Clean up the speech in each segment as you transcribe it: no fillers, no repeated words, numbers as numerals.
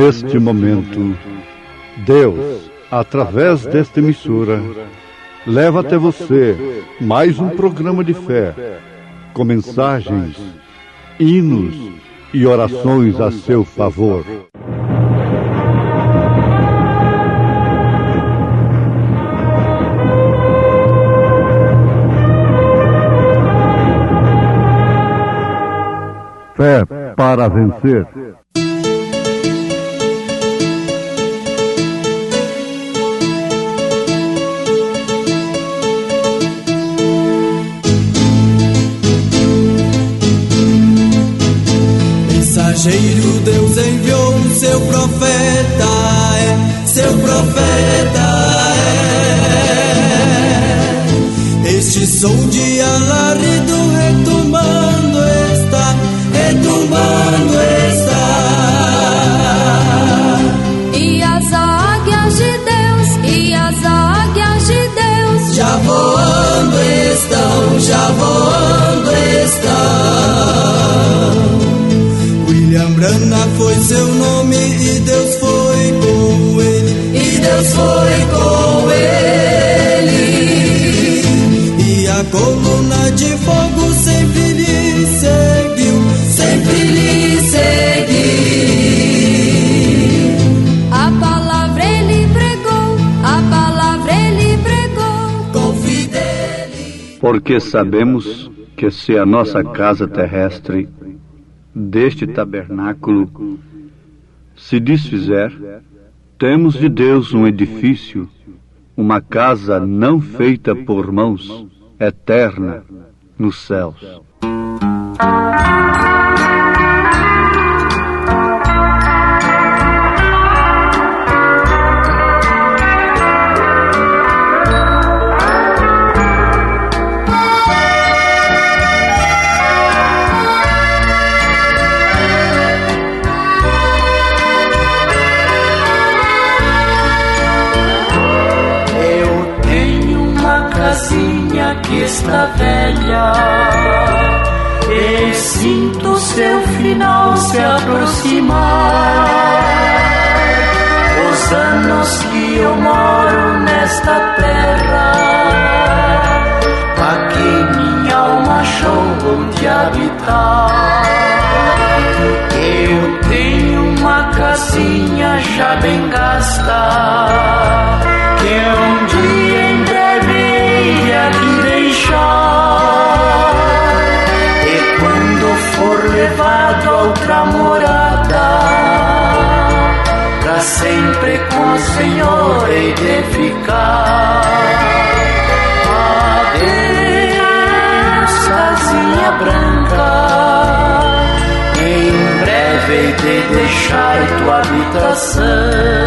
neste momento, Deus, através desta emissora, leva até você mais um programa de fé, com mensagens, hinos e orações a seu favor. Fé para vencer. Mensageiro, Deus enviou o seu profeta, seu profeta é. Este som de alarido retumbando está, retumbando está. E as águias de Deus, e as águias de Deus já voando estão, já voando estão. William Branham foi seu nome e Deus foi com ele, e Deus foi com ele. E a coluna de fogo sempre lhe seguiu, sempre lhe seguiu. A palavra ele pregou, a palavra ele pregou, com fidelidade. Porque sabemos que se a nossa casa terrestre deste tabernáculo se desfizer, temos de Deus um edifício, uma casa não feita por mãos, eterna nos céus. Que está velha e sinto seu final se aproximar. Os anos que eu moro nesta terra, aqui minha alma achou onde habitar. Eu tenho uma casinha já bem gasta, que um dia em breve aqui deixar. E quando for levado a outra morada, pra sempre com o Senhor hei de ficar. Adeus, casinha branca, em breve hei de deixar tua habitação.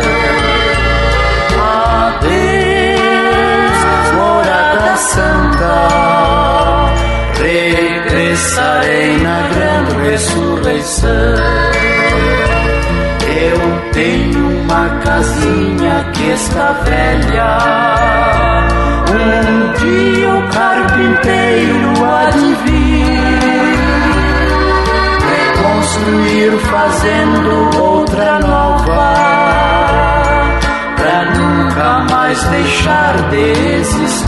Santa, regressarei na grande ressurreição. Eu tenho uma casinha que está velha, um dia o carpinteiro há de vir reconstruir fazendo outra nova, pra nunca mais deixar de existir.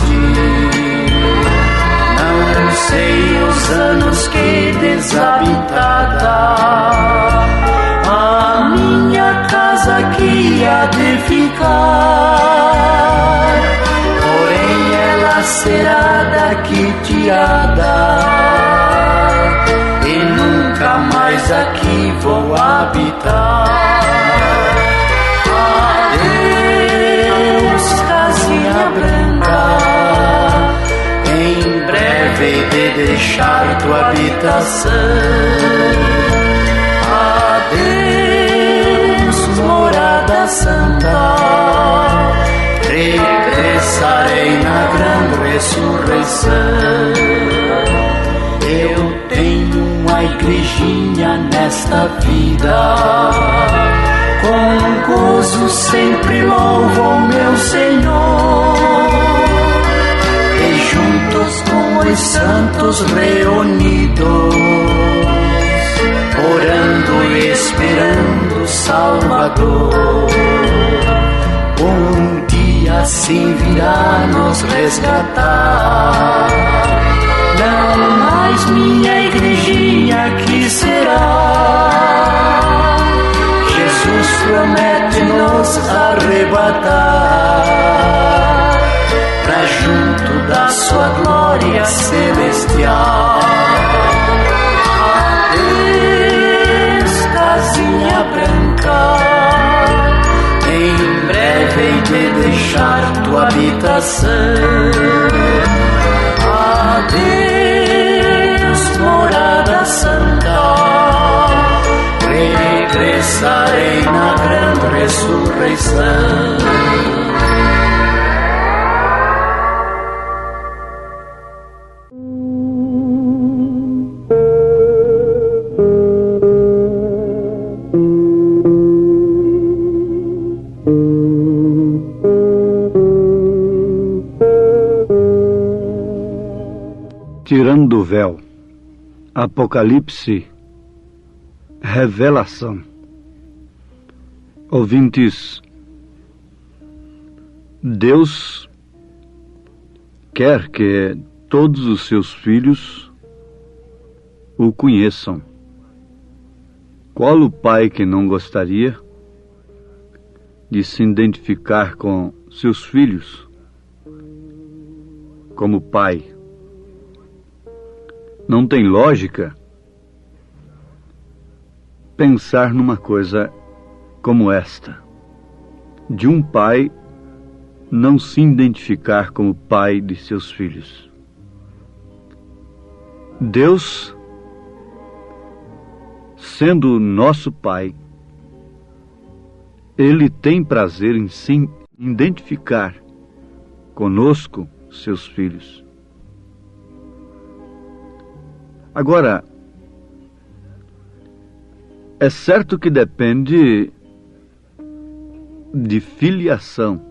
Não sei os anos que desabitada a minha casa aqui há de ficar, porém ela será daqui tirada e nunca mais aqui vou habitar. Casinha branca, em breve hei de deixar tua habitação. Adeus, morada santa, regressarei na grande ressurreição. Eu tenho uma igrejinha nesta vida, com gozo sempre louvo ao meu Senhor, e juntos com os santos reunidos, orando e esperando salvação. Salvador. Um dia assim virá nos resgatar. Não mais minha igrejinha aqui será. Jesus promete nos arrebatar pra junto da sua glória celestial. Adeus, casinha branca, em breve hei de deixar tua habitação. Adeus, morada santa, regressarei na grande ressurreição. Tirando o véu, Apocalipse, revelação. Ouvintes, Deus quer que todos os seus filhos o conheçam. Qual o pai que não gostaria de se identificar com seus filhos como pai? Não tem lógica pensar numa coisa como esta, de um pai não se identificar como pai de seus filhos. Deus, sendo nosso pai, Ele tem prazer em se identificar conosco, seus filhos. Agora, é certo que depende de filiação.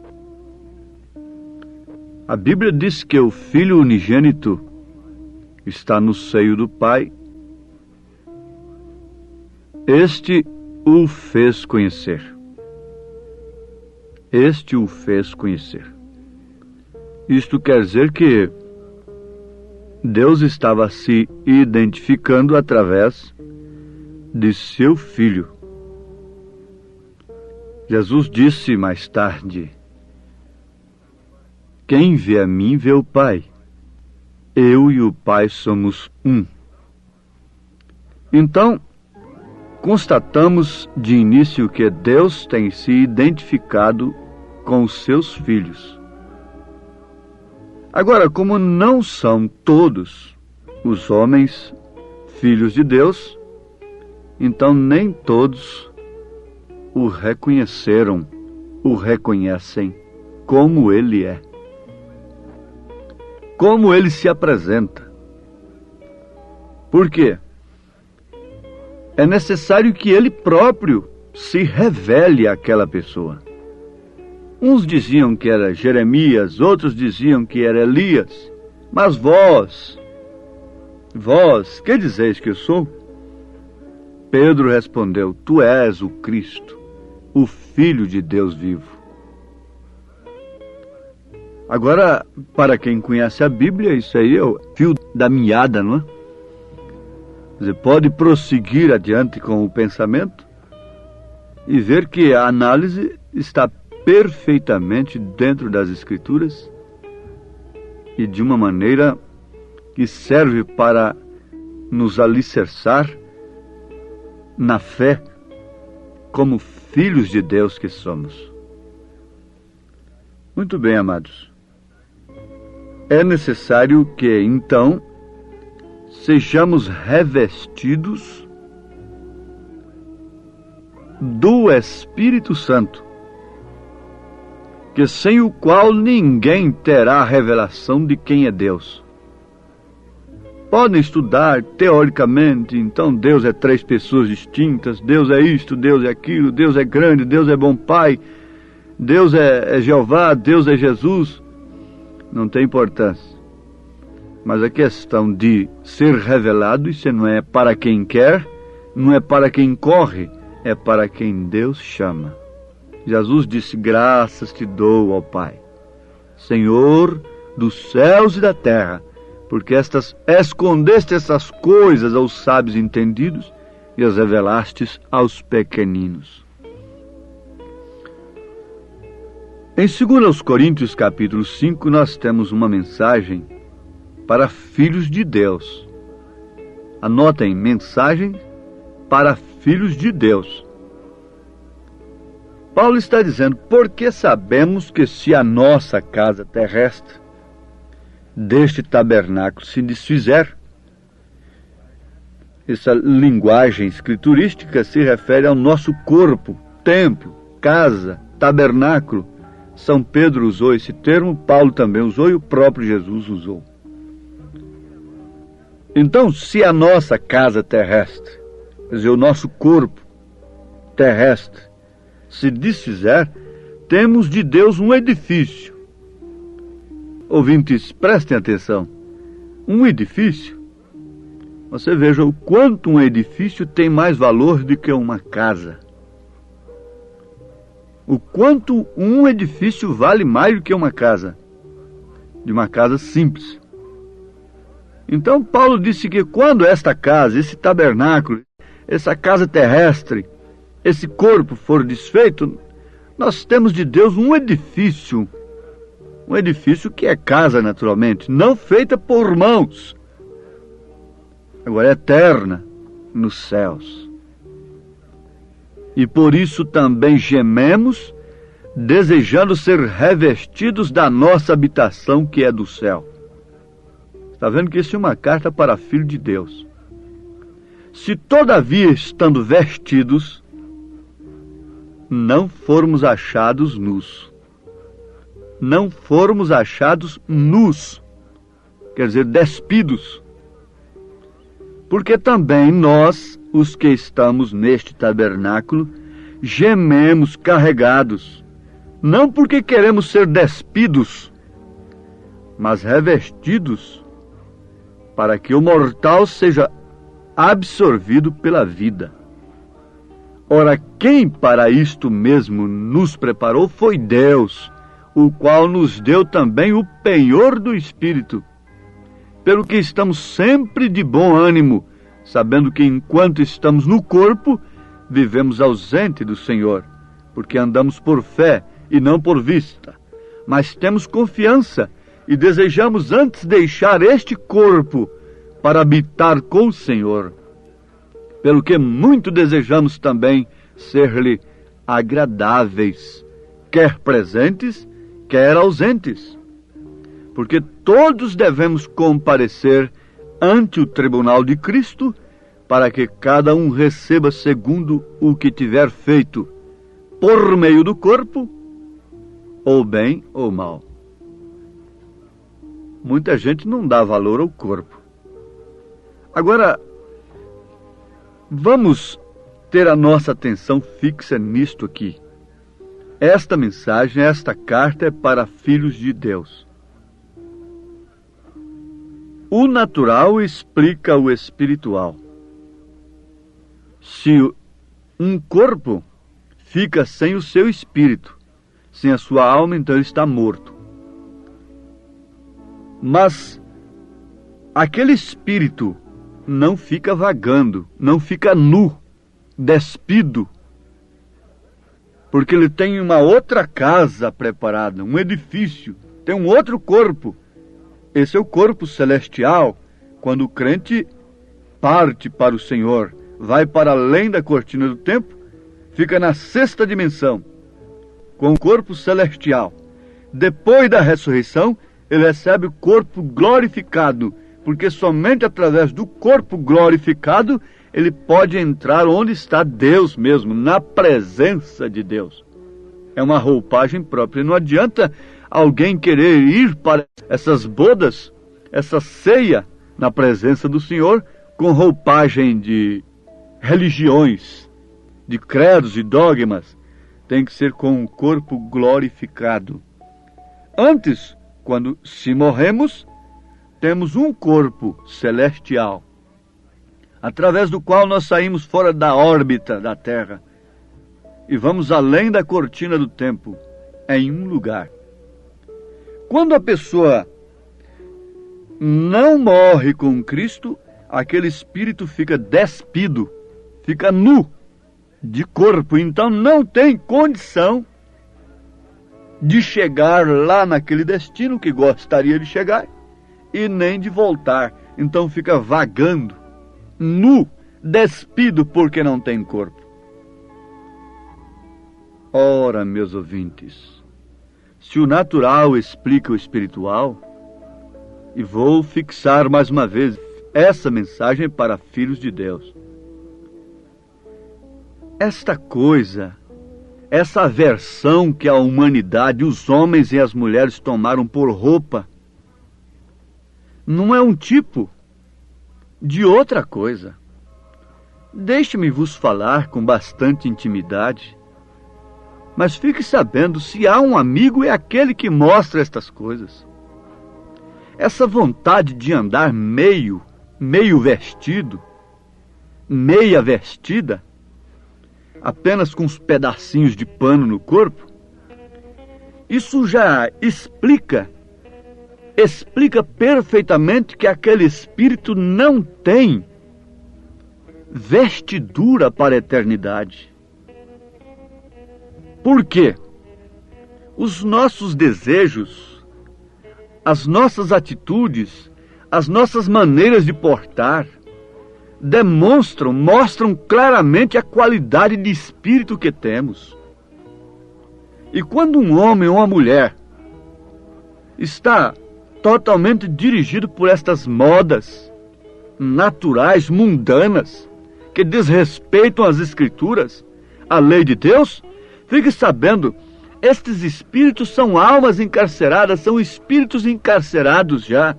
A Bíblia diz que o Filho unigênito está no seio do Pai. Este o fez conhecer. Este o fez conhecer. Isto quer dizer que Deus estava se identificando através de seu Filho. Jesus disse mais tarde: quem vê a mim vê o Pai. Eu e o Pai somos um. Então, constatamos de início que Deus tem se identificado com os seus filhos. Agora, como não são todos os homens filhos de Deus, então nem todos o reconheceram, o reconhecem como ele é, como ele se apresenta. Por quê? É necessário que ele próprio se revele àquela pessoa. Uns diziam que era Jeremias, outros diziam que era Elias. Mas vós, que dizeis que eu sou? Pedro respondeu: tu és o Cristo, o Filho de Deus vivo. Agora, para quem conhece a Bíblia, isso aí é o fio da meada, não é? Você pode prosseguir adiante com o pensamento e ver que a análise está perfeitamente dentro das Escrituras e de uma maneira que serve para nos alicerçar na fé como filhos de Deus que somos. Muito bem, amados. É necessário que, então, sejamos revestidos do Espírito Santo, que sem o qual ninguém terá a revelação de quem é Deus. Podem estudar teoricamente, então Deus é 3 pessoas distintas, Deus é isto, Deus é aquilo, Deus é grande, Deus é bom Pai, Deus é Jeová, Deus é Jesus. Não tem importância. Mas a questão de ser revelado, isso não é para quem quer, não é para quem corre, é para quem Deus chama. Jesus disse: graças te dou, ó Pai, Senhor dos céus e da terra, porque escondeste essas coisas aos sábios entendidos e as revelastes aos pequeninos. Em 2 Coríntios capítulo 5, nós temos uma mensagem para filhos de Deus. Anotem, mensagem para filhos de Deus. Paulo está dizendo: porque sabemos que se a nossa casa terrestre deste tabernáculo se desfizer. Essa linguagem escriturística se refere ao nosso corpo, templo, casa, tabernáculo. São Pedro usou esse termo, Paulo também usou e o próprio Jesus usou. Então, se a nossa casa terrestre, quer dizer, o nosso corpo terrestre, se desfizer, temos de Deus um edifício. Ouvintes, prestem atenção. Um edifício, você veja o quanto um edifício tem mais valor do que uma casa. O quanto um edifício vale mais do que uma casa, de uma casa simples. Então Paulo disse que quando esta casa, esse tabernáculo, essa casa terrestre, esse corpo for desfeito, nós temos de Deus um edifício que é casa naturalmente, não feita por mãos, agora é eterna nos céus. E por isso também gememos, desejando ser revestidos da nossa habitação que é do céu. Está vendo que isso é uma carta para filho de Deus. Se todavia, estando vestidos, não formos achados nus. Não formos achados nus, quer dizer, despidos. Porque também nós, os que estamos neste tabernáculo, gememos carregados, não porque queremos ser despidos, mas revestidos, para que o mortal seja absorvido pela vida. Ora, quem para isto mesmo nos preparou foi Deus, o qual nos deu também o penhor do Espírito, pelo que estamos sempre de bom ânimo, sabendo que enquanto estamos no corpo, vivemos ausente do Senhor, porque andamos por fé e não por vista. Mas temos confiança e desejamos antes deixar este corpo para habitar com o Senhor, pelo que muito desejamos também ser-lhe agradáveis, quer presentes, quer ausentes, porque todos devemos comparecer ante o tribunal de Cristo, para que cada um receba segundo o que tiver feito, por meio do corpo, ou bem ou mal. Muita gente não dá valor ao corpo. Agora, vamos ter a nossa atenção fixa nisto aqui. Esta mensagem, esta carta é para filhos de Deus. O natural explica o espiritual. Se um corpo fica sem o seu espírito, sem a sua alma, então ele está morto. Mas aquele espírito não fica vagando, não fica nu, despido, porque ele tem uma outra casa preparada, um edifício, tem um outro corpo. Esse é o corpo celestial, quando o crente parte para o Senhor, vai para além da cortina do tempo, fica na sexta dimensão, com o corpo celestial. Depois da ressurreição, ele recebe o corpo glorificado, porque somente através do corpo glorificado ele pode entrar onde está Deus mesmo, na presença de Deus. É uma roupagem própria. Não adianta alguém querer ir para essas bodas, essa ceia na presença do Senhor, com roupagem de religiões, de credos e dogmas. Tem que ser com um corpo glorificado. Antes, quando se morremos, temos um corpo celestial, através do qual nós saímos fora da órbita da Terra, e vamos além da cortina do tempo, em um lugar. Quando a pessoa não morre com Cristo, aquele espírito fica despido, fica nu de corpo, então não tem condição de chegar lá naquele destino que gostaria de chegar e nem de voltar. Então fica vagando, nu, despido, porque não tem corpo. Ora, meus ouvintes, se o natural explica o espiritual, e vou fixar mais uma vez essa mensagem para filhos de Deus. Esta coisa, essa aversão que a humanidade, os homens e as mulheres tomaram por roupa, não é um tipo de outra coisa. Deixe-me vos falar com bastante intimidade, mas fique sabendo, se há um amigo, é aquele que mostra estas coisas. Essa vontade de andar meio vestido, meia vestida, apenas com uns pedacinhos de pano no corpo, isso já explica perfeitamente que aquele espírito não tem vestidura para a eternidade. Por quê? Os nossos desejos, as nossas atitudes, as nossas maneiras de portar, mostram claramente a qualidade de espírito que temos. E quando um homem ou uma mulher está totalmente dirigido por estas modas naturais, mundanas, que desrespeitam as Escrituras, a lei de Deus, fique sabendo, estes espíritos são almas encarceradas, são espíritos encarcerados já,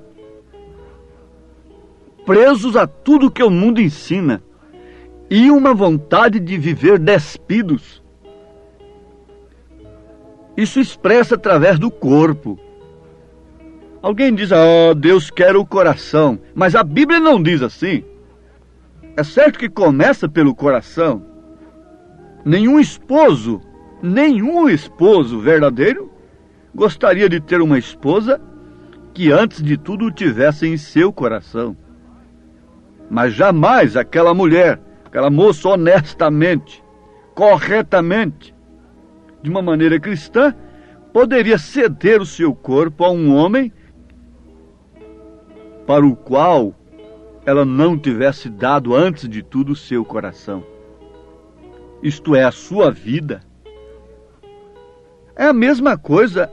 presos a tudo que o mundo ensina, e uma vontade de viver despidos. Isso expressa através do corpo. Alguém diz, Deus quer o coração, mas a Bíblia não diz assim. É certo que começa pelo coração. Nenhum esposo verdadeiro gostaria de ter uma esposa que antes de tudo o tivesse em seu coração. Mas jamais aquela mulher, aquela moça honestamente, corretamente, de uma maneira cristã, poderia ceder o seu corpo a um homem para o qual ela não tivesse dado antes de tudo o seu coração. Isto é, a sua vida. É a mesma coisa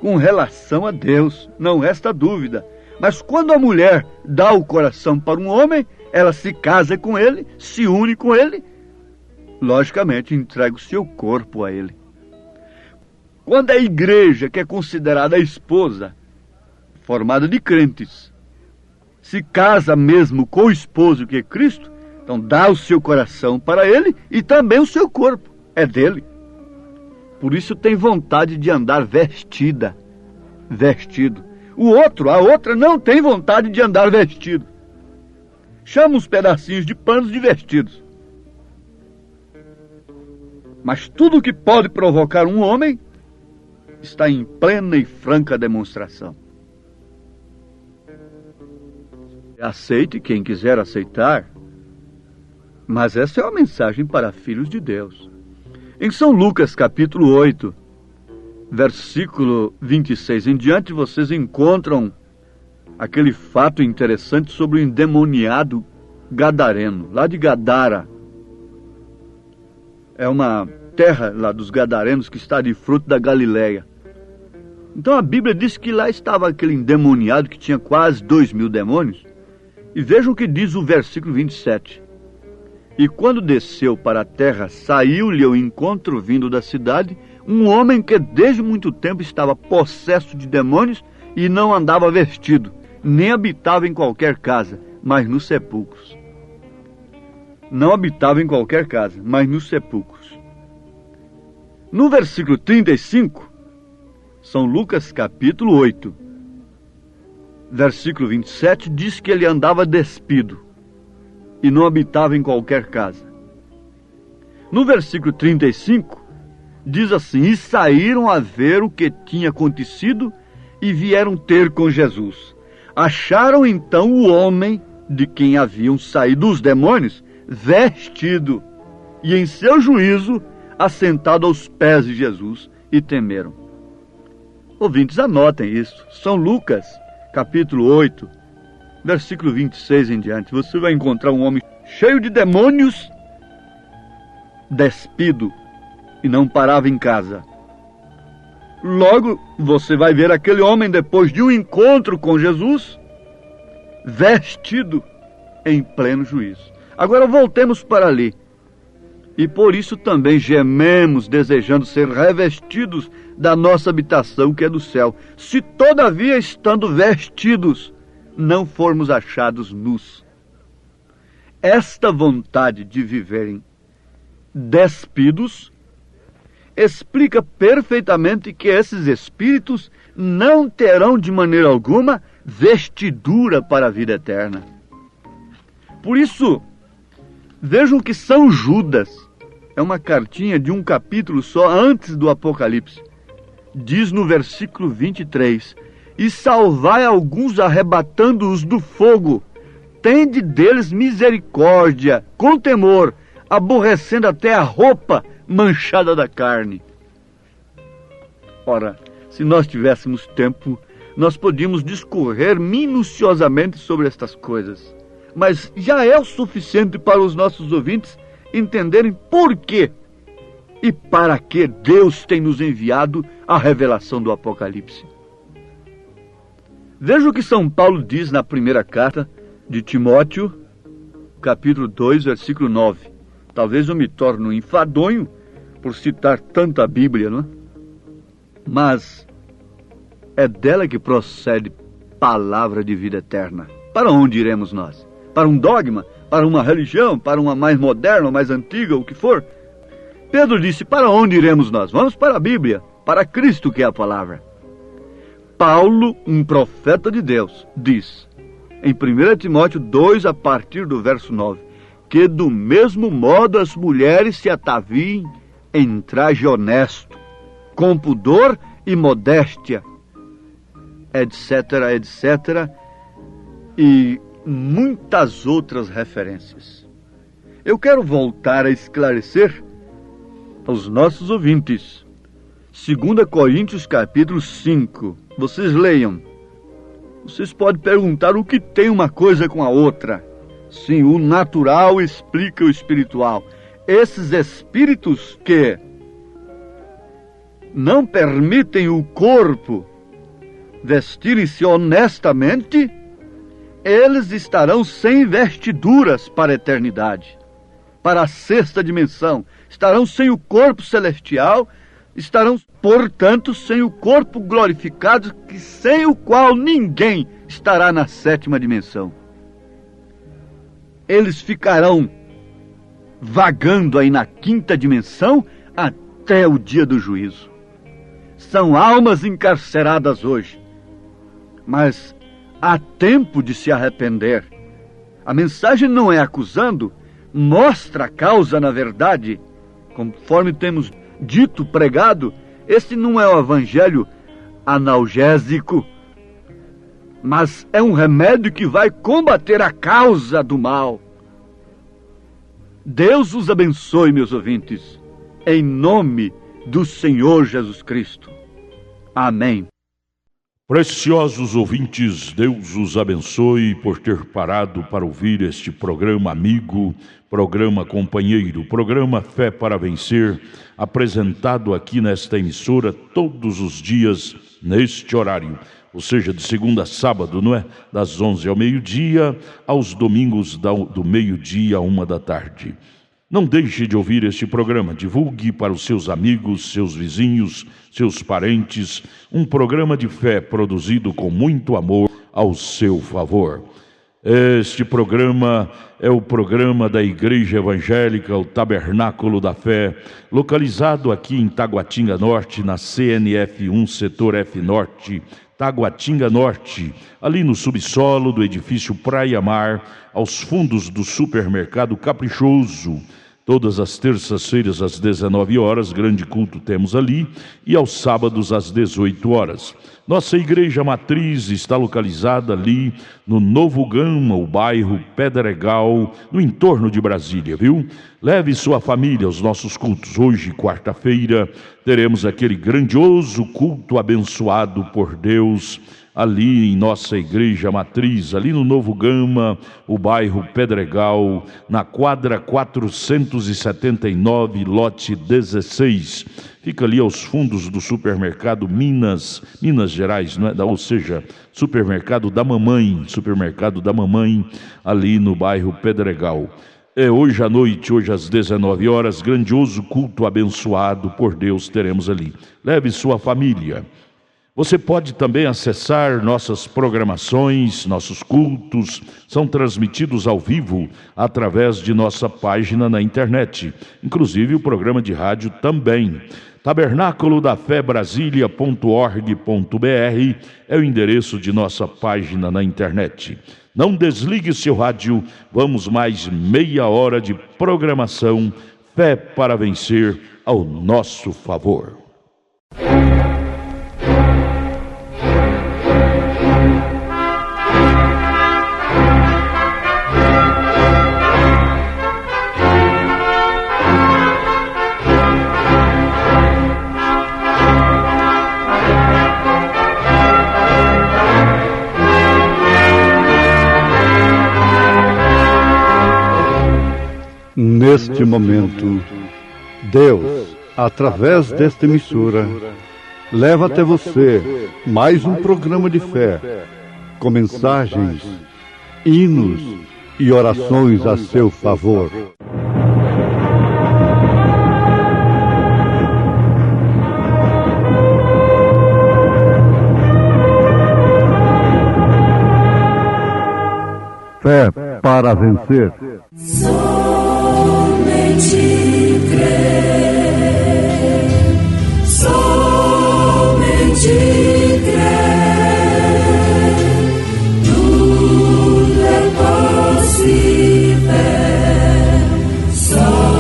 com relação a Deus, não resta dúvida. Mas quando a mulher dá o coração para um homem, ela se casa com ele, se une com ele, logicamente entrega o seu corpo a ele. Quando a igreja, que é considerada a esposa, formada de crentes, se casa mesmo com o esposo que é Cristo, então dá o seu coração para ele e também o seu corpo, é dele. Por isso tem vontade de andar vestido. A outra não tem vontade de andar vestido. Chama uns pedacinhos de panos de vestidos. Mas tudo que pode provocar um homem está em plena e franca demonstração. Aceite quem quiser aceitar, mas essa é uma mensagem para filhos de Deus. Em São Lucas, capítulo 8, versículo 26 em diante, vocês encontram aquele fato interessante sobre o endemoniado gadareno, lá de Gadara. É uma terra lá dos gadarenos que está de fruto da Galileia. Então a Bíblia diz que lá estava aquele endemoniado que tinha quase 2.000 demônios. E vejam o que diz o versículo 27. E quando desceu para a terra, saiu-lhe ao encontro vindo da cidade um homem que desde muito tempo estava possesso de demônios e não andava vestido, nem habitava em qualquer casa, mas nos sepulcros. Não habitava em qualquer casa, mas nos sepulcros. No versículo 35, São Lucas capítulo 8, versículo 27, diz que ele andava despido e não habitava em qualquer casa. No versículo 35, diz assim: e saíram a ver o que tinha acontecido e vieram ter com Jesus. Acharam então o homem de quem haviam saído os demônios, vestido, e em seu juízo, assentado aos pés de Jesus, e temeram. Ouvintes, anotem isso. São Lucas, capítulo 8, versículo 26 em diante. Você vai encontrar um homem cheio de demônios, despido, e não parava em casa. Logo, você vai ver aquele homem, depois de um encontro com Jesus, vestido em pleno juízo. Agora voltemos para ali. E por isso também gememos, desejando ser revestidos da nossa habitação que é do céu, se todavia, estando vestidos, não formos achados nus. Esta vontade de viverem despidos explica perfeitamente que esses espíritos não terão de maneira alguma vestidura para a vida eterna. Por isso, vejam que São Judas, é uma cartinha de um capítulo só antes do Apocalipse, diz no versículo 23, e salvai alguns arrebatando-os do fogo, tende deles misericórdia, com temor, aborrecendo até a roupa manchada da carne. Ora, se nós tivéssemos tempo, nós podíamos discorrer minuciosamente sobre estas coisas, mas já é o suficiente para os nossos ouvintes entenderem por quê e para que Deus tem nos enviado a revelação do Apocalipse. Veja o que São Paulo diz na primeira carta de Timóteo, capítulo 2, versículo 9. Talvez eu me torne um enfadonho por citar tanta Bíblia, não é? Mas é dela que procede palavra de vida eterna. Para onde iremos nós? Para um dogma? Para uma religião? Para uma mais moderna, mais antiga, o que for? Pedro disse: para onde iremos nós? Vamos para a Bíblia, para Cristo, que é a palavra. Paulo, um profeta de Deus, diz em 1 Timóteo 2, a partir do verso 9, que do mesmo modo as mulheres se ataviem em traje honesto, com pudor e modéstia, etc, etc, e muitas outras referências. Eu quero voltar a esclarecer aos nossos ouvintes 2 Coríntios capítulo 5. Vocês leiam. Vocês podem perguntar o que tem uma coisa com a outra. Sim, o natural explica o espiritual. Esses espíritos que não permitem o corpo vestirem-se honestamente, eles estarão sem vestiduras para a eternidade, para a sexta dimensão. Estarão sem o corpo celestial, estarão, portanto, sem o corpo glorificado, sem o qual ninguém estará na sétima dimensão. Eles ficarão vagando aí na quinta dimensão até o dia do juízo. São almas encarceradas hoje, mas há tempo de se arrepender. A mensagem não é acusando, mostra a causa na verdade. Conforme temos dito, pregado, esse não é o evangelho analgésico, mas é um remédio que vai combater a causa do mal. Deus os abençoe, meus ouvintes, em nome do Senhor Jesus Cristo. Amém. Preciosos ouvintes, Deus os abençoe por ter parado para ouvir este programa amigo, programa companheiro, programa Fé para Vencer, apresentado aqui nesta emissora todos os dias neste horário, ou seja, de segunda a sábado, não é? Das 11 ao meio-dia, aos domingos do meio-dia à 1 da tarde. Não deixe de ouvir este programa, divulgue para os seus amigos, seus vizinhos, seus parentes, um programa de fé produzido com muito amor ao seu favor. Este programa é o programa da Igreja Evangélica, o Tabernáculo da Fé, localizado aqui em Taguatinga Norte, na CNF 1, Setor F Norte, Taguatinga Norte, ali no subsolo do edifício Praia Mar, aos fundos do supermercado Caprichoso, Todas as terças-feiras às 19 horas, grande culto temos ali, e aos sábados às 18 horas. Nossa igreja matriz está localizada ali no Novo Gama, o bairro Pedregal, no entorno de Brasília, viu? Leve sua família aos nossos cultos. Hoje, quarta-feira, teremos aquele grandioso culto abençoado por Deus, ali em nossa igreja matriz, ali no Novo Gama, o bairro Pedregal, na quadra 479, lote 16. Fica ali aos fundos do supermercado Minas Gerais, não é? Ou seja, supermercado da mamãe, ali no bairro Pedregal. Hoje à noite, hoje às 19 horas, grandioso culto abençoado por Deus teremos ali. Leve sua família. Você pode também acessar nossas programações, nossos cultos, são transmitidos ao vivo através de nossa página na internet, inclusive o programa de rádio também. Tabernáculo da Fé Brasília.org.br é o endereço de nossa página na internet. Não desligue seu rádio, vamos mais meia hora de programação, Fé para Vencer ao nosso favor. Neste momento, Deus, através desta emissora, leva até você mais um programa de fé, com mensagens, hinos e orações a seu favor. Fé para vencer. Somente crer, somente crer, tudo é possível, somente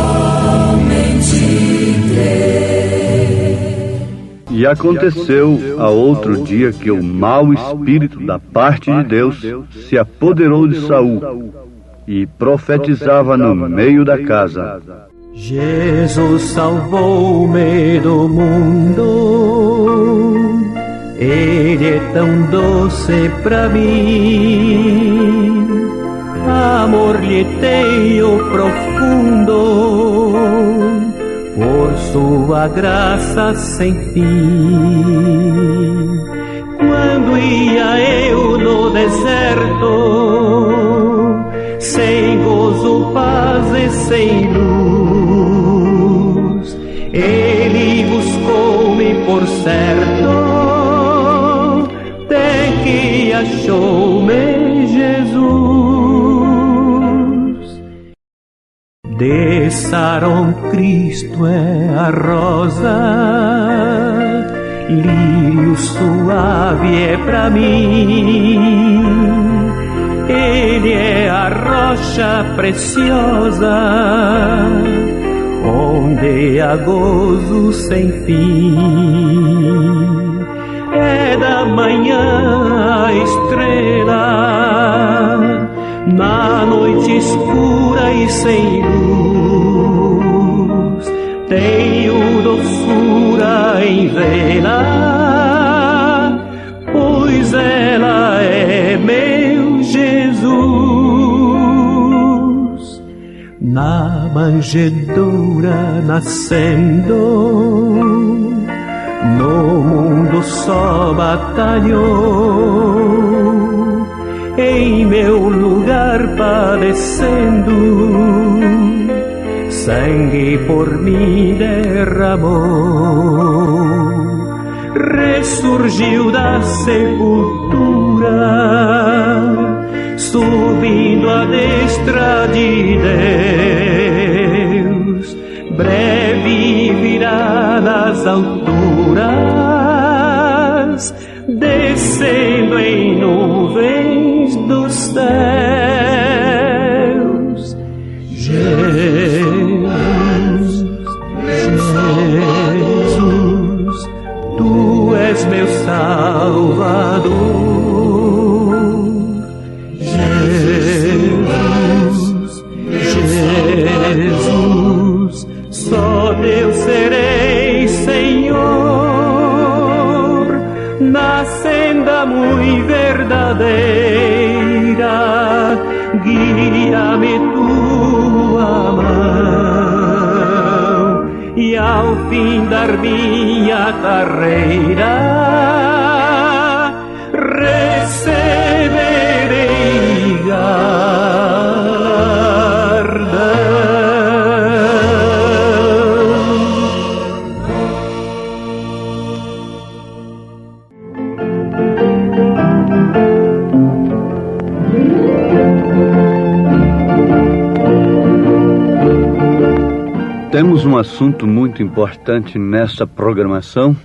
crer. E aconteceu a outro dia que o mau espírito da parte de Deus se apoderou de Saul e profetizava no meio da casa. Jesus salvou-me do mundo, Ele é tão doce pra mim, amor lhe tenho profundo, por sua graça sem fim. Quando ia eu no deserto, sem gozo, paz e sem luz, Ele buscou-me por certo, até que achou-me Jesus. De Sarão Cristo é a rosa, lírio suave é pra mim, Ele é a rocha preciosa, onde há gozo sem fim. É da manhã a estrela, na noite escura e sem luz, tenho doçura em vê-la, pois ela é meu Jesus. Na manjedoura nascendo, no mundo só batalhou, em meu lugar padecendo, sangue por mim derramou. Ressurgiu da sepultura, subindo à destra de Deus, breve virá das alturas, descendo em nuvens dos céus. Jesus bandeira, guia-me tua mão, e ao fim da minha carreira receberei galardão. Temos um assunto muito importante nesta programação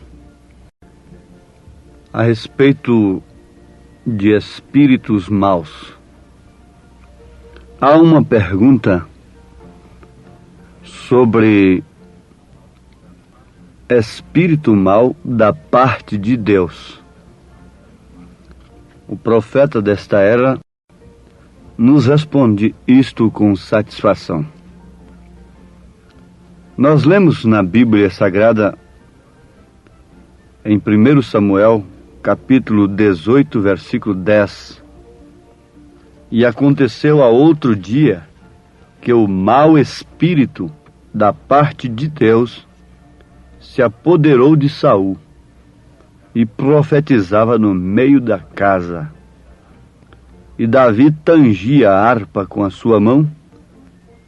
a respeito de espíritos maus. Há uma pergunta sobre espírito mau da parte de Deus. O profeta desta era nos responde isto com satisfação. Nós lemos na Bíblia Sagrada, em 1 Samuel, capítulo 18, versículo 10. E aconteceu a outro dia que o mau espírito da parte de Deus se apoderou de Saul e profetizava no meio da casa. E Davi tangia a harpa com a sua mão,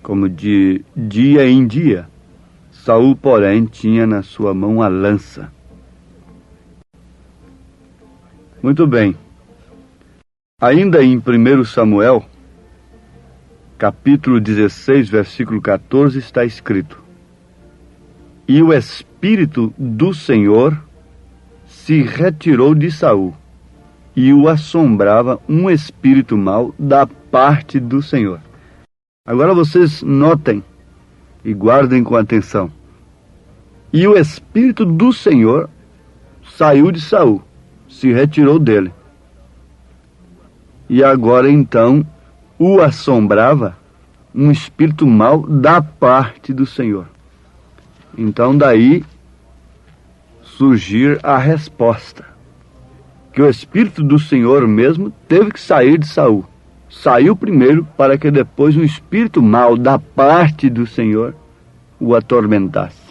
como de dia em dia. Saul, porém, tinha na sua mão a lança. Muito bem. Ainda em 1 Samuel, capítulo 16, versículo 14, está escrito: E o Espírito do Senhor se retirou de Saul, e o assombrava um espírito mau da parte do Senhor. Agora vocês notem e guardem com atenção. E o Espírito do Senhor saiu de Saul, se retirou dele. E agora então o assombrava um espírito mau da parte do Senhor. Então daí surgir a resposta, que o Espírito do Senhor mesmo teve que sair de Saul. Saiu primeiro para que depois um espírito mau da parte do Senhor o atormentasse.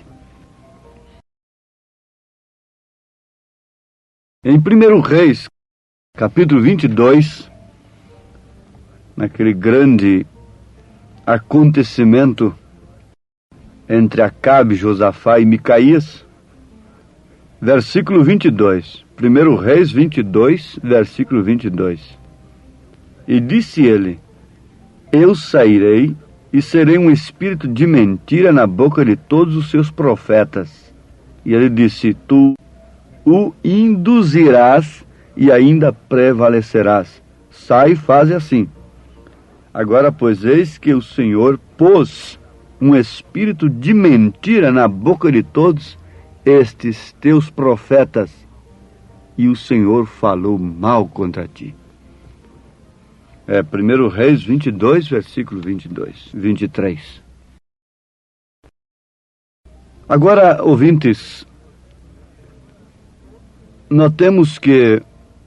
Em 1 Reis, capítulo 22, naquele grande acontecimento entre Acabe, Josafá e Micaías, versículo 22. 1 Reis 22, versículo 22. E disse ele: Eu sairei e serei um espírito de mentira na boca de todos os seus profetas. E ele disse: Tu o induzirás e ainda prevalecerás. Sai e faz assim. Agora, pois, eis que o Senhor pôs um espírito de mentira na boca de todos estes teus profetas, e o Senhor falou mal contra ti. 1 Reis 22, versículo 23. Agora, ouvintes, notemos que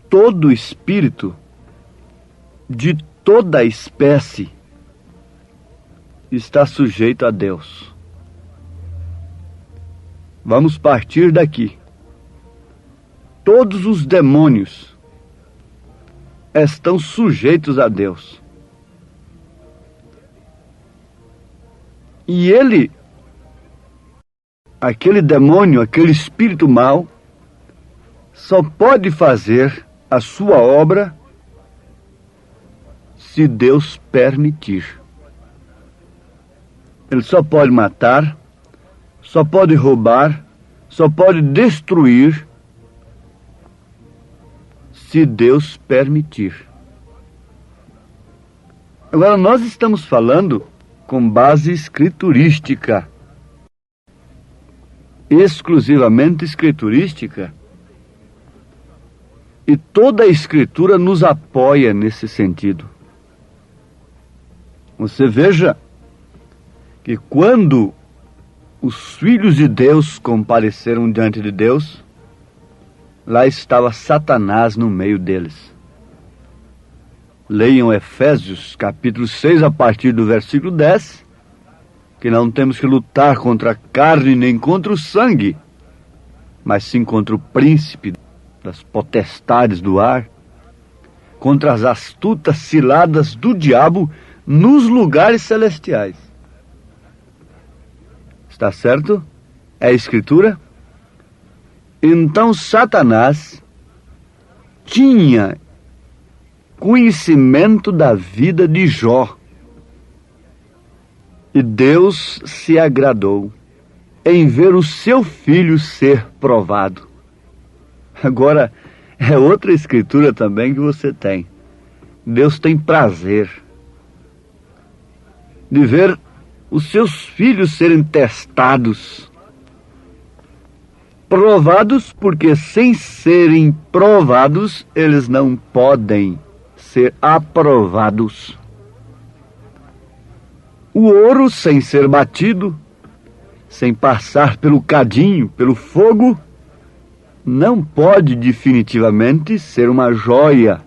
todo espírito de toda espécie está sujeito a Deus. Vamos partir daqui. Todos os demônios estão sujeitos a Deus. E ele, aquele demônio, aquele espírito mau, só pode fazer a sua obra se Deus permitir. Ele só pode matar, só pode roubar, só pode destruir se Deus permitir. Agora, nós estamos falando com base escriturística, exclusivamente escriturística, e toda a Escritura nos apoia nesse sentido. Você veja que quando os filhos de Deus compareceram diante de Deus, lá estava Satanás no meio deles. Leiam Efésios capítulo 6, a partir do versículo 10, que não temos que lutar contra a carne nem contra o sangue, mas sim contra o príncipe das potestades do ar, contra as astutas ciladas do diabo nos lugares celestiais. Está certo? É a Escritura? Então Satanás tinha conhecimento da vida de Jó. E Deus se agradou em ver o seu filho ser provado. Agora, é outra escritura também que você tem. Deus tem prazer de ver os seus filhos serem testados. Provados, porque sem serem provados, eles não podem ser aprovados. O ouro, sem ser batido, sem passar pelo cadinho, pelo fogo, não pode definitivamente ser uma joia.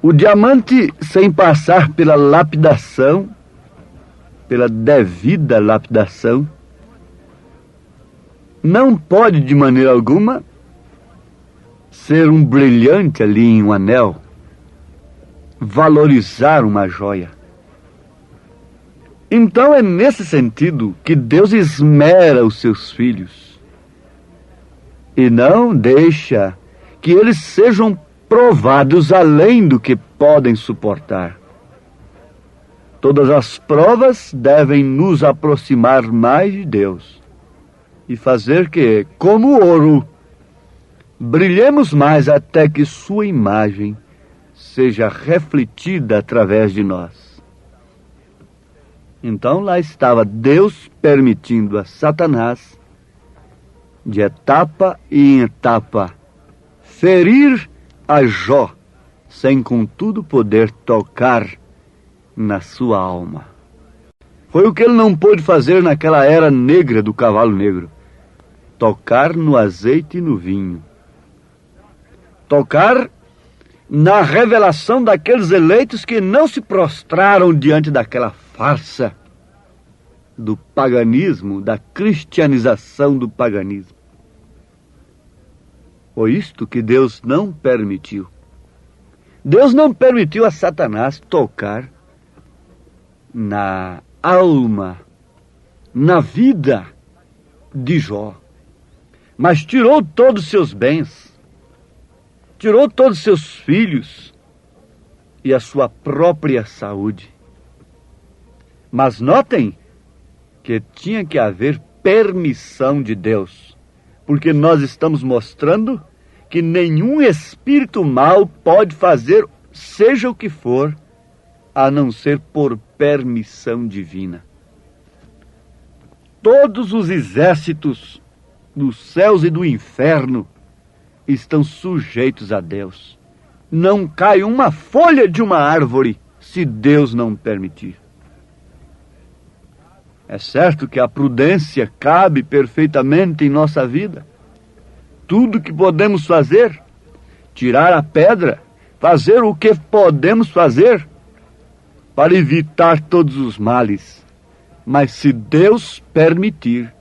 O diamante, sem passar pela lapidação, pela devida lapidação, não pode de maneira alguma ser um brilhante ali em um anel, valorizar uma joia. Então é nesse sentido que Deus esmera os seus filhos e não deixa que eles sejam provados além do que podem suportar. Todas as provas devem nos aproximar mais de Deus e fazer que, como ouro, brilhemos mais até que sua imagem seja refletida através de nós. Então lá estava Deus permitindo a Satanás, de etapa em etapa, ferir a Jó, sem contudo poder tocar na sua alma. Foi o que ele não pôde fazer naquela era negra do cavalo negro: tocar no azeite e no vinho. Tocar na revelação daqueles eleitos que não se prostraram diante daquela farsa do paganismo, da cristianização do paganismo. Foi isto que Deus não permitiu. Deus não permitiu a Satanás tocar na alma, na vida de Jó, mas tirou todos os seus bens, tirou todos os seus filhos e a sua própria saúde. Mas notem que tinha que haver permissão de Deus, porque nós estamos mostrando que nenhum espírito mau pode fazer, seja o que for, a não ser por permissão divina. Todos os exércitos dos céus e do inferno estão sujeitos a Deus. Não cai uma folha de uma árvore se Deus não permitir. É certo que a prudência cabe perfeitamente em nossa vida. Tudo que podemos fazer, tirar a pedra, fazer o que podemos fazer para evitar todos os males. Mas se Deus permitir,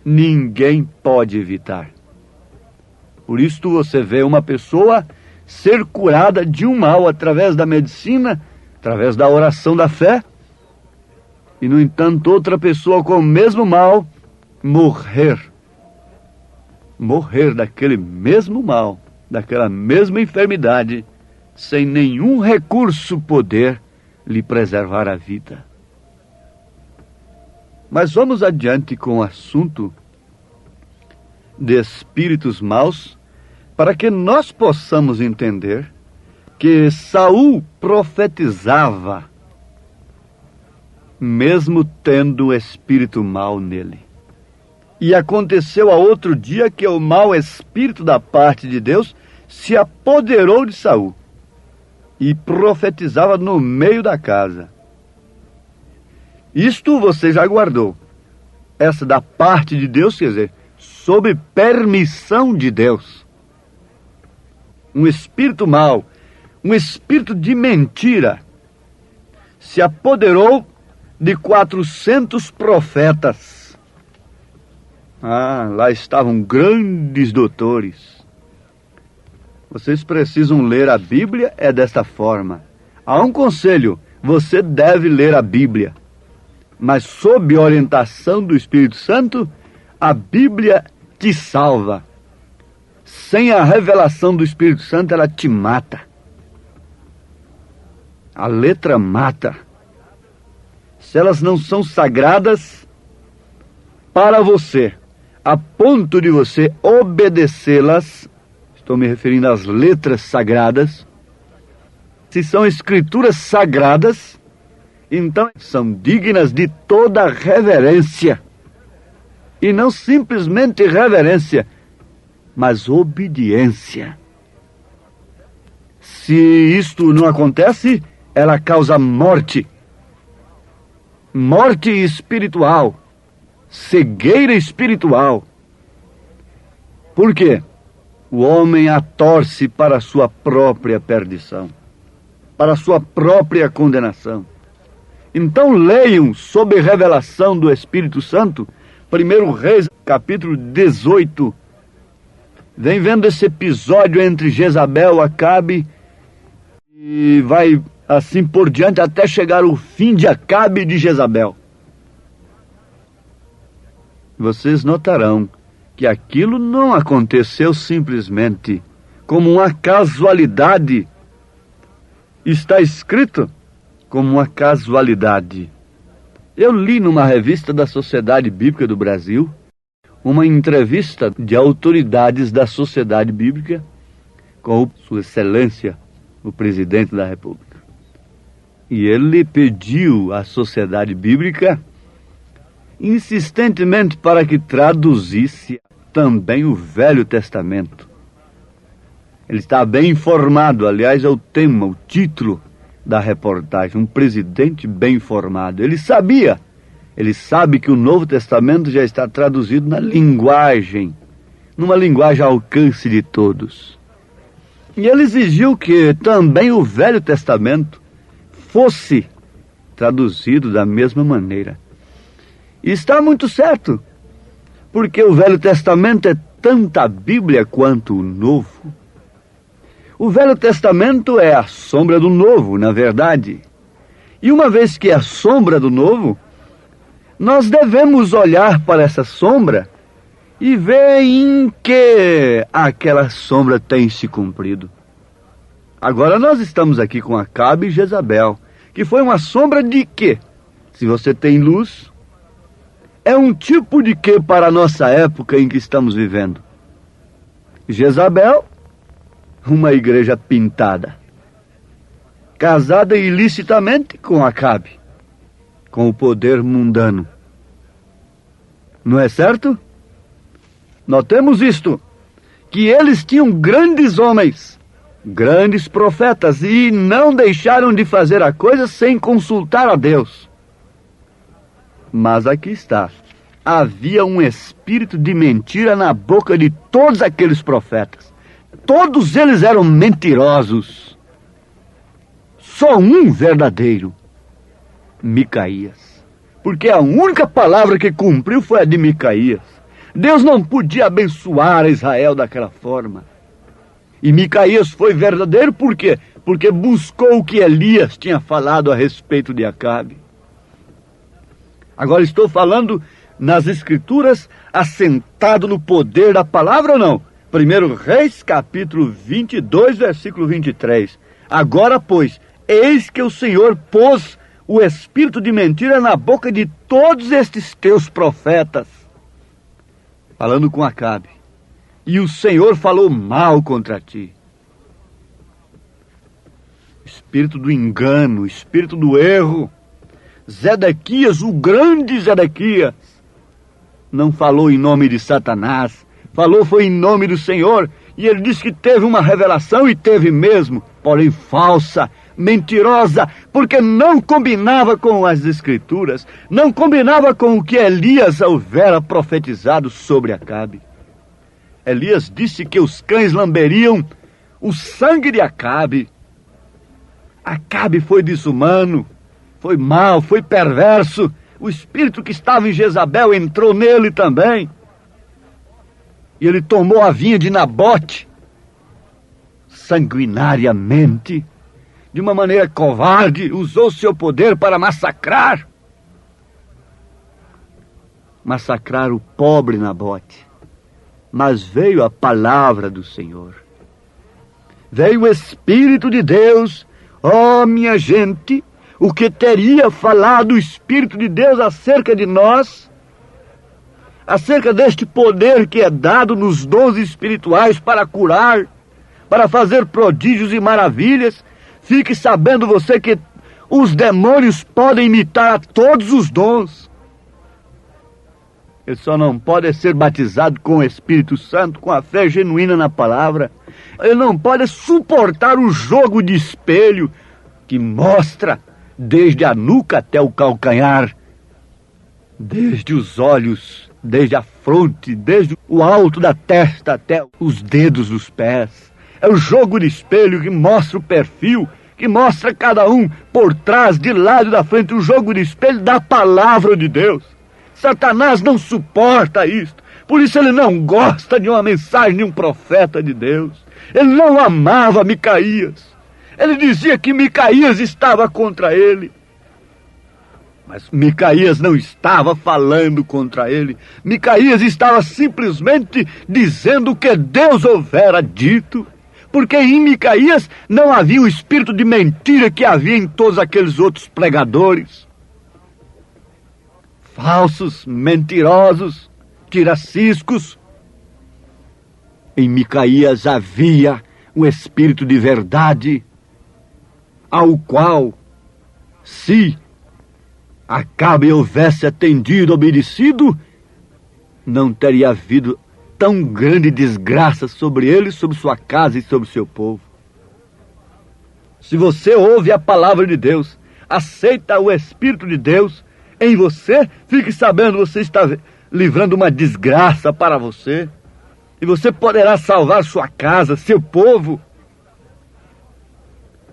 ninguém pode evitar. Por isso você vê uma pessoa ser curada de um mal através da medicina, através da oração da fé, e no entanto outra pessoa com o mesmo mal morrer daquele mesmo mal, daquela mesma enfermidade, sem nenhum recurso poder lhe preservar a vida. Mas vamos adiante com o assunto de espíritos maus, para que nós possamos entender que Saul profetizava mesmo tendo o espírito mau nele. E aconteceu a outro dia que o mau espírito da parte de Deus se apoderou de Saul e profetizava no meio da casa. Isto você já guardou. Essa da parte de Deus, quer dizer, sob permissão de Deus. um espírito mau, um espírito de mentira, se apoderou de 400 profetas. Lá estavam grandes doutores. Vocês precisam ler a Bíblia desta forma. Há um conselho: você deve ler a Bíblia, mas sob orientação do Espírito Santo. A Bíblia te salva. Sem a revelação do Espírito Santo, ela te mata. A letra mata. Se elas não são sagradas para você, a ponto de você obedecê-las, estou me referindo às letras sagradas, se são escrituras sagradas, então são dignas de toda reverência. E não simplesmente reverência, mas obediência. Se isto não acontece, ela causa morte. Morte espiritual. Cegueira espiritual. Por quê? O homem a torce para a sua própria perdição, para a sua própria condenação. Então leiam, sob revelação do Espírito Santo, 1 Reis, capítulo 18. Vem vendo esse episódio entre Jezabel e Acabe, e vai assim por diante até chegar o fim de Acabe e de Jezabel. Vocês notarão que aquilo não aconteceu simplesmente como uma casualidade. Está escrito como uma casualidade. Eu li numa revista da Sociedade Bíblica do Brasil uma entrevista de autoridades da Sociedade Bíblica com Sua Excelência, o Presidente da República. E ele pediu à Sociedade Bíblica insistentemente para que traduzisse também o Velho Testamento. Ele está bem informado, aliás, é o tema, o título da reportagem, um presidente bem informado. Ele sabe que o Novo Testamento já está traduzido numa linguagem ao alcance de todos. E ele exigiu que também o Velho Testamento fosse traduzido da mesma maneira. E está muito certo, porque o Velho Testamento é tanta Bíblia quanto o Novo. O Velho Testamento é a sombra do Novo, na verdade. E uma vez que é a sombra do Novo, nós devemos olhar para essa sombra e ver em que aquela sombra tem se cumprido. Agora nós estamos aqui com Acabe e Jezabel, que foi uma sombra de quê? Se você tem luz, é um tipo de quê para a nossa época em que estamos vivendo? Jezabel, uma igreja pintada, casada ilicitamente com Acabe, com o poder mundano. Não é certo? Notemos isto, que eles tinham grandes homens, grandes profetas, e não deixaram de fazer a coisa sem consultar a Deus. Mas aqui está, havia um espírito de mentira na boca de todos aqueles profetas. Todos eles eram mentirosos. Só um verdadeiro, Micaías. Porque a única palavra que cumpriu foi a de Micaías. Deus não podia abençoar Israel daquela forma. E Micaías foi verdadeiro por quê? Porque buscou o que Elias tinha falado a respeito de Acabe. Agora estou falando nas Escrituras, assentado no poder da palavra ou não? 1 Reis, capítulo 22, versículo 23. Agora, pois, eis que o Senhor pôs o espírito de mentira na boca de todos estes teus profetas. Falando com Acabe. E o Senhor falou mal contra ti. Espírito do engano, espírito do erro. Zedequias, o grande Zedequias, não falou em nome de Satanás, falou foi em nome do Senhor, e ele disse que teve uma revelação, e teve mesmo, porém falsa, mentirosa, porque não combinava com as Escrituras, não combinava com o que Elias houvera profetizado sobre Acabe. Elias disse que os cães lamberiam o sangue de Acabe. Acabe foi desumano, foi mau, foi perverso. O espírito que estava em Jezabel entrou nele também. E ele tomou a vinha de Nabote, sanguinariamente, de uma maneira covarde, usou seu poder para massacrar o pobre Nabote. Mas veio a palavra do Senhor. Veio o Espírito de Deus. Oh, minha gente, o que teria falado o Espírito de Deus acerca de nós, acerca deste poder que é dado nos dons espirituais para curar, para fazer prodígios e maravilhas. Fique sabendo você que os demônios podem imitar a todos os dons. Ele só não pode ser batizado com o Espírito Santo, com a fé genuína na palavra. Ele não pode suportar o jogo de espelho que mostra desde a nuca até o calcanhar, desde os olhos, desde a fronte, desde o alto da testa até os dedos dos pés. É o jogo de espelho que mostra o perfil, que mostra cada um por trás, de lado e da frente, o jogo de espelho da palavra de Deus. Satanás não suporta isto. Por isso ele não gosta de uma mensagem de um profeta de Deus. Ele não amava Micaías. Ele dizia que Micaías estava contra ele. Mas Micaías não estava falando contra ele. Micaías estava simplesmente dizendo o que Deus houvera dito. Porque em Micaías não havia o espírito de mentira que havia em todos aqueles outros pregadores. Falsos, mentirosos, tiraciscos. Em Micaías havia um espírito de verdade, ao qual, se Acabe houvesse atendido, obedecido, não teria havido tão grande desgraça sobre ele, sobre sua casa e sobre seu povo. Se você ouve a palavra de Deus, aceita o Espírito de Deus em você, fique sabendo, você está livrando uma desgraça para você. E você poderá salvar sua casa, seu povo.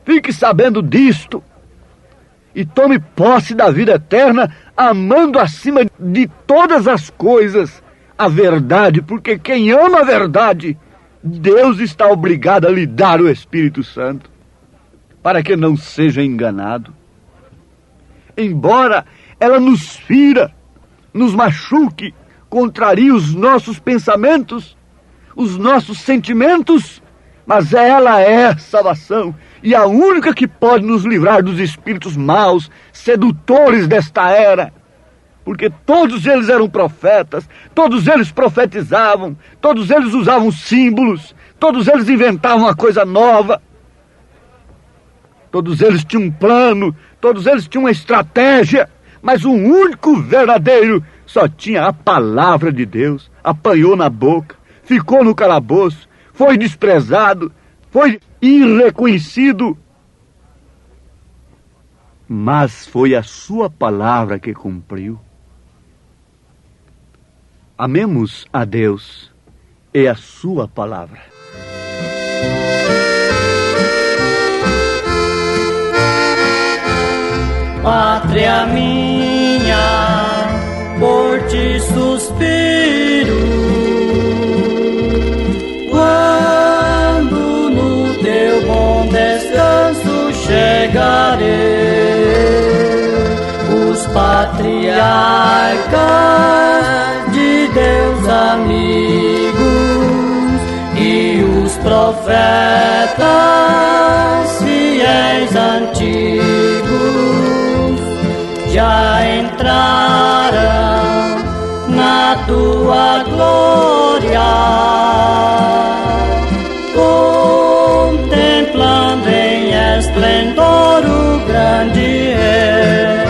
Fique sabendo disto. E tome posse da vida eterna, amando acima de todas as coisas a verdade. Porque quem ama a verdade, Deus está obrigado a lhe dar o Espírito Santo, para que não seja enganado. Embora ela nos fira, nos machuque, contrarie os nossos pensamentos, os nossos sentimentos, mas ela é salvação, e a única que pode nos livrar dos espíritos maus, sedutores desta era, porque todos eles eram profetas, todos eles profetizavam, todos eles usavam símbolos, todos eles inventavam uma coisa nova, todos eles tinham um plano, todos eles tinham uma estratégia, mas o único verdadeiro só tinha a palavra de Deus. Apanhou na boca, ficou no calabouço, foi desprezado, foi irreconhecido. Mas foi a sua palavra que cumpriu. Amemos a Deus e a sua palavra. Pátria minha, por ti suspiro, quando no teu bom descanso chegarei. Os patriarcas de Deus amigos e os profetas fiéis antigos já entraram na tua glória, contemplando em esplendor o grande Rei.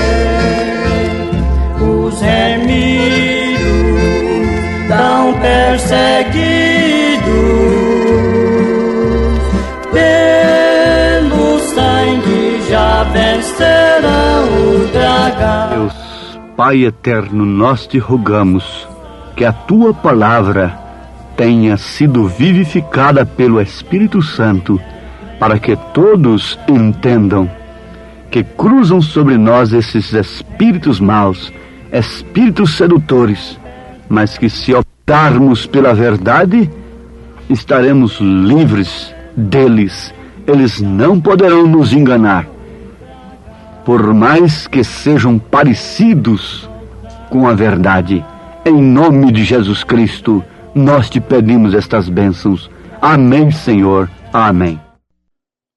Os remidos tão perseguidos pelo sangue já vencerão o dragão. Deus, Pai eterno, nós te rogamos que a tua palavra tenha sido vivificada pelo Espírito Santo, para que todos entendam que cruzam sobre nós esses espíritos maus, espíritos sedutores, mas que se optarmos pela verdade, estaremos livres deles. Eles não poderão nos enganar, por mais que sejam parecidos com a verdade. Em nome de Jesus Cristo, nós te pedimos estas bênçãos. Amém, Senhor. Amém.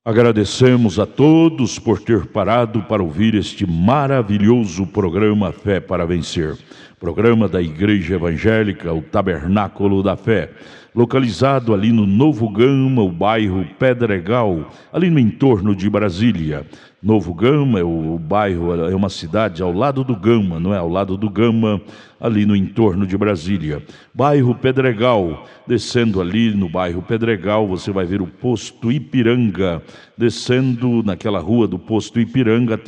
Agradecemos a todos por ter parado para ouvir este maravilhoso programa Fé para Vencer. Programa da Igreja Evangélica, o Tabernáculo da Fé, localizado ali no Novo Gama, o bairro Pedregal, ali no entorno de Brasília. Novo Gama, o bairro, é uma cidade ao lado do Gama, não é? Ao lado do Gama, ali no entorno de Brasília. Bairro Pedregal, descendo ali no bairro Pedregal, você vai ver o posto Ipiranga. Descendo naquela rua do posto Ipiranga,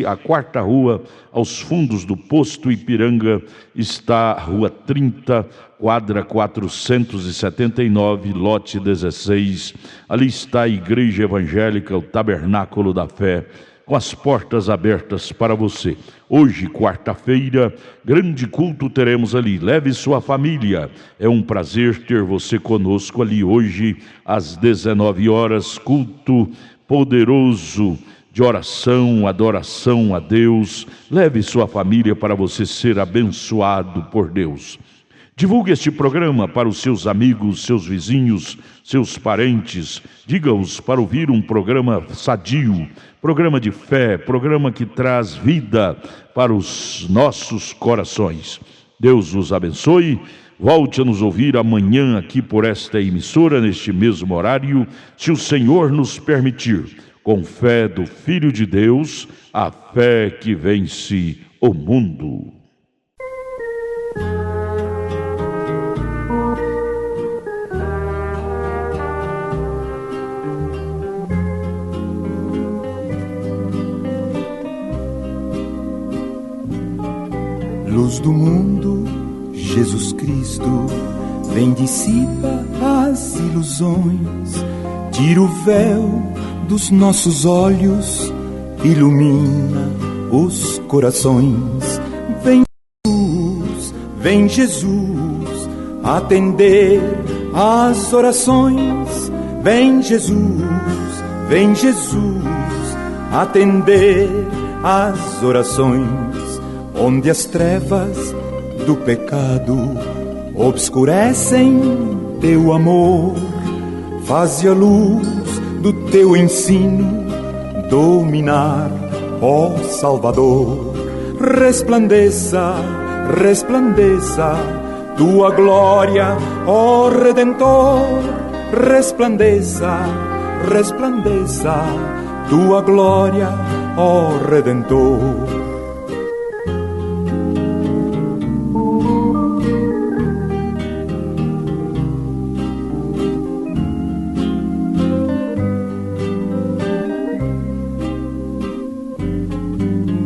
a quarta rua, aos fundos do posto Ipiranga, está a rua 30, quadra 479, lote 16. Ali está a Igreja Evangélica, o Tabernáculo da Fé, com as portas abertas para você. Hoje, quarta-feira, grande culto teremos ali. Leve sua família. É um prazer ter você conosco ali hoje, às 19 horas, culto poderoso de oração, adoração a Deus. Leve sua família para você ser abençoado por Deus. Divulgue este programa para os seus amigos, seus vizinhos, seus parentes. Diga-os para ouvir um programa sadio, programa de fé, programa que traz vida para os nossos corações. Deus os abençoe. Volte a nos ouvir amanhã aqui por esta emissora, neste mesmo horário, se o Senhor nos permitir, com fé do Filho de Deus, a fé que vence o mundo. Luz do mundo, Jesus Cristo, vem dissipa as ilusões, tira o véu dos nossos olhos, ilumina os corações. Vem Jesus, atender as orações. Vem Jesus, atender as orações. Onde as trevas do pecado obscurecem teu amor, faze a luz do teu ensino dominar, ó Salvador. Resplandeça, resplandeça tua glória, ó Redentor. Resplandeça, resplandeça tua glória, ó Redentor.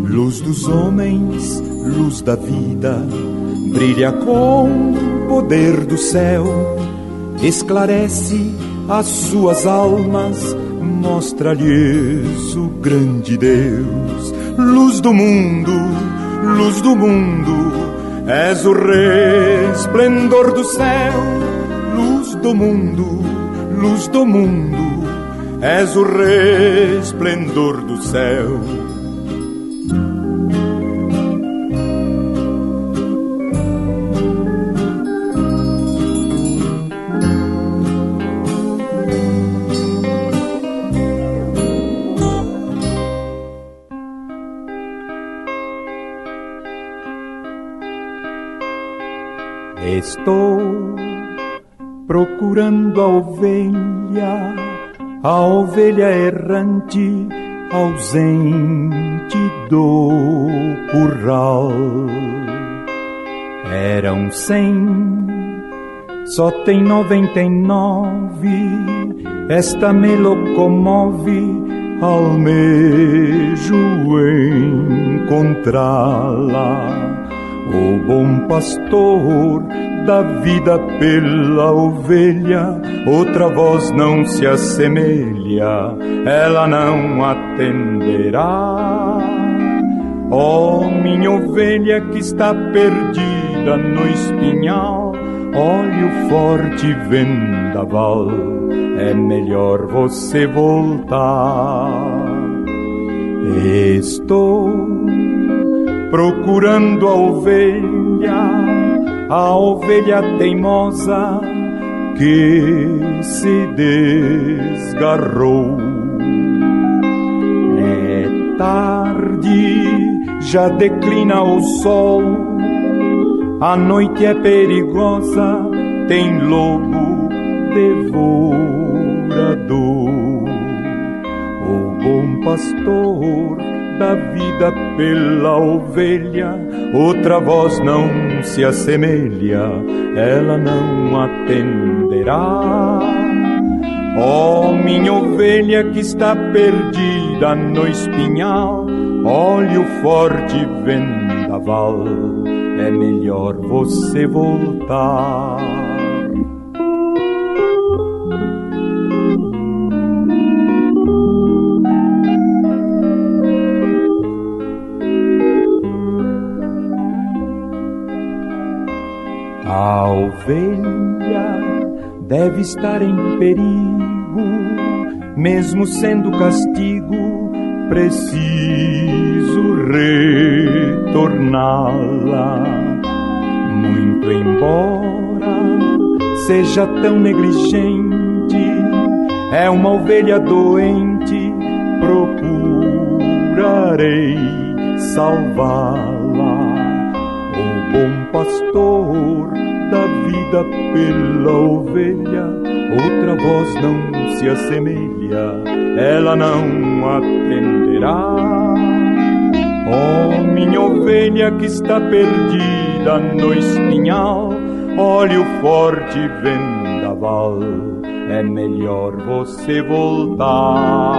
Luz dos homens, luz da vida, brilha com o poder do céu, esclarece as suas almas, mostra-lhes o grande Deus. Luz do mundo, és o resplendor do céu. Luz do mundo, és o resplendor do céu. Estou procurando a ovelha errante, ausente do curral. Eram 100, só tem 99, esta me locomove, almejo encontrá-la. O bom pastor da vida pela ovelha, outra voz não se assemelha, ela não atenderá. Ó minha ovelha que está perdida no espinhal, olhe o forte vendaval, é melhor você voltar. Estou procurando a ovelha teimosa que se desgarrou. É tarde, já declina o sol, a noite é perigosa, tem lobo devorador. O bom pastor da vida pela ovelha, outra voz não se assemelha, ela não atenderá. Ó minha ovelha que está perdida no espinhal, olhe o forte vendaval, é melhor você voltar. A ovelha deve estar em perigo, mesmo sendo castigo, preciso retorná-la. Muito embora seja tão negligente, é uma ovelha doente, procurarei salvá-la. O bom pastor da vida pela ovelha, outra voz não se assemelha, ela não atenderá. Ó minha ovelha que está perdida no espinhal, olhe o forte vendaval, é melhor você voltar.